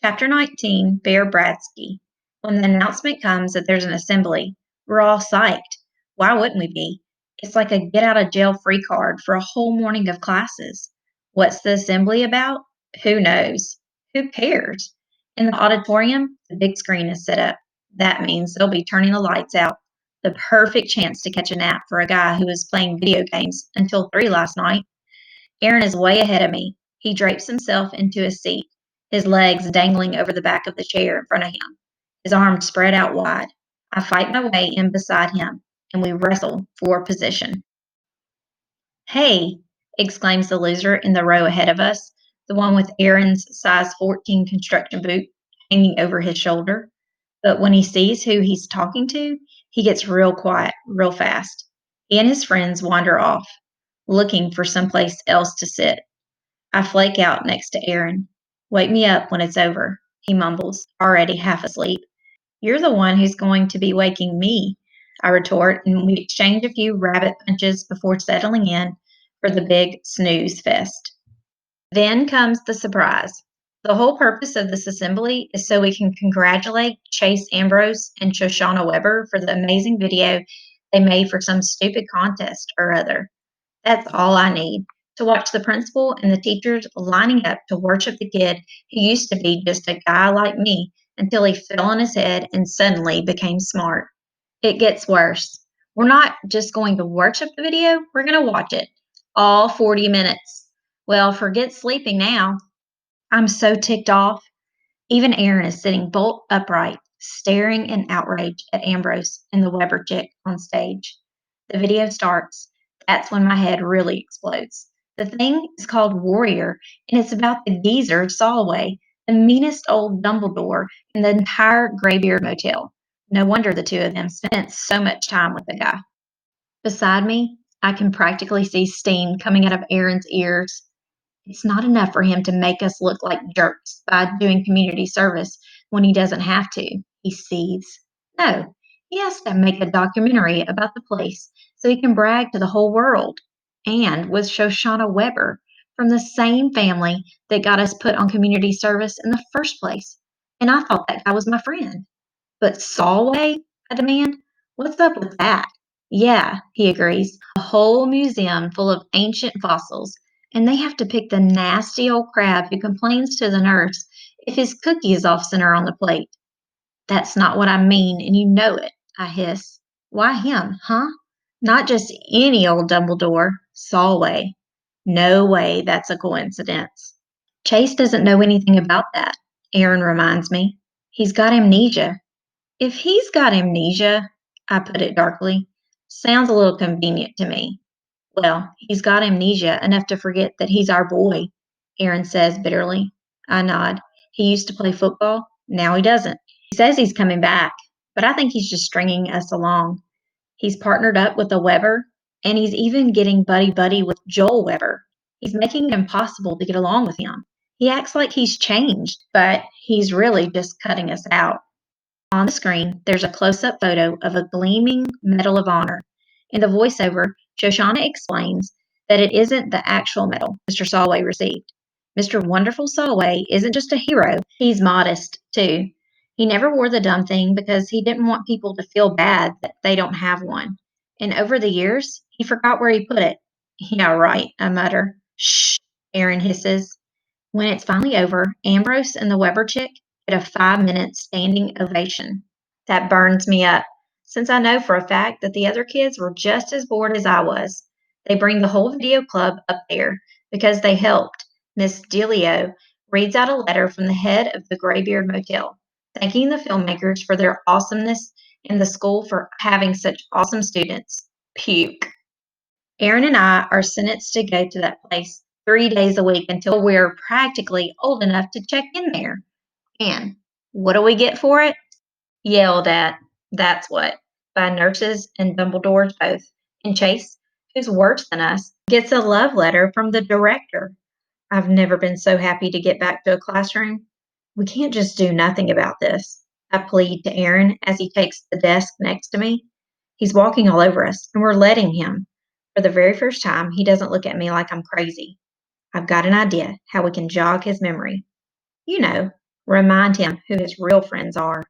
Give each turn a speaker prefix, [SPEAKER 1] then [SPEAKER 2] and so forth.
[SPEAKER 1] Chapter 19, Bear Bradsky. When the announcement comes that there's an assembly, we're all psyched. Why wouldn't we be? It's like a get out of jail free card for a whole morning of classes. What's the assembly about? Who knows? Who cares? In the auditorium, the big screen is set up. That means they'll be turning the lights out. The perfect chance to catch a nap for a guy who was playing video games until 3 last night. Aaron is way ahead of me. He drapes himself into his seat, his legs dangling over the back of the chair in front of him, his arms spread out wide. I fight my way in beside him, and we wrestle for position. Hey, exclaims the loser in the row ahead of us, the one with Aaron's size 14 construction boot hanging over his shoulder. But when he sees who he's talking to, he gets real quiet real fast. He and his friends wander off, looking for someplace else to sit. I flake out next to Aaron. Wake me up when it's over, he mumbles, already half asleep. You're the one who's going to be waking me, I retort, and we exchange a few rabbit punches before settling in for the big snooze fest. Then comes the surprise. The whole purpose of this assembly is so we can congratulate Chase Ambrose and Shoshana Weber for the amazing video they made for some stupid contest or other. That's all I need, to watch the principal and the teachers lining up to worship the kid who used to be just a guy like me until he fell on his head and suddenly became smart. It gets worse. We're not just going to worship the video, we're going to watch it. All 40 minutes. Well, forget sleeping now. I'm so ticked off. Even Aaron is sitting bolt upright, staring in outrage at Ambrose and the Weber chick on stage. The video starts. That's when my head really explodes. The thing is called Warrior, and it's about the geezer Solway, the meanest old Dumbledore in the entire Graybeard Motel. No wonder the two of them spent so much time with the guy. Beside me, I can practically see steam coming out of Aaron's ears. It's not enough for him to make us look like jerks by doing community service when he doesn't have to, he seethes. No, he has to make a documentary about the place so he can brag to the whole world. And with Shoshana Weber, from the same family that got us put on community service in the first place. And I thought that guy was my friend. But Solway, I demand, what's up with that? Yeah, he agrees. A whole museum full of ancient fossils, and they have to pick the nasty old crab who complains to the nurse if his cookie is off center on the plate. That's not what I mean, and you know it, I hiss. Why him, huh? Not just any old Dumbledore, Solway. No way that's a coincidence. Chase doesn't know anything about that, Aaron reminds me. He's got amnesia. If he's got amnesia, I put it darkly, sounds a little convenient to me. Well, he's got amnesia enough to forget that he's our boy, Aaron says bitterly. I nod. He used to play football. Now he doesn't. He says he's coming back, but I think he's just stringing us along. He's partnered up with a Weber, and he's even getting buddy-buddy with Joel Weber. He's making it impossible to get along with him. He acts like he's changed, but he's really just cutting us out. On the screen, there's a close-up photo of a gleaming Medal of Honor. In the voiceover, Shoshana explains that it isn't the actual medal Mr. Solway received. Mr. Wonderful Solway isn't just a hero, he's modest, too. He never wore the dumb thing because he didn't want people to feel bad that they don't have one. And over the years, he forgot where he put it. Yeah, right, I mutter. Shh, Aaron hisses. When it's finally over, Ambrose and the Weber chick get a 5-minute standing ovation. That burns me up, since I know for a fact that the other kids were just as bored as I was. They bring the whole video club up there because they helped. Miss Delio reads out a letter from the head of the Graybeard Motel, thanking the filmmakers for their awesomeness and the school for having such awesome students. Puke. Aaron and I are sentenced to go to that place 3 days a week until we're practically old enough to check in there. And what do we get for it? Yelled at, that's what, by nurses and Dumbledores both. And Chase, who's worse than us, gets a love letter from the director. I've never been so happy to get back to a classroom. We can't just do nothing about this, I plead to Aaron as he takes the desk next to me. He's walking all over us, and we're letting him. For the very first time, he doesn't look at me like I'm crazy. I've got an idea how we can jog his memory. You know, Remind him who his real friends are.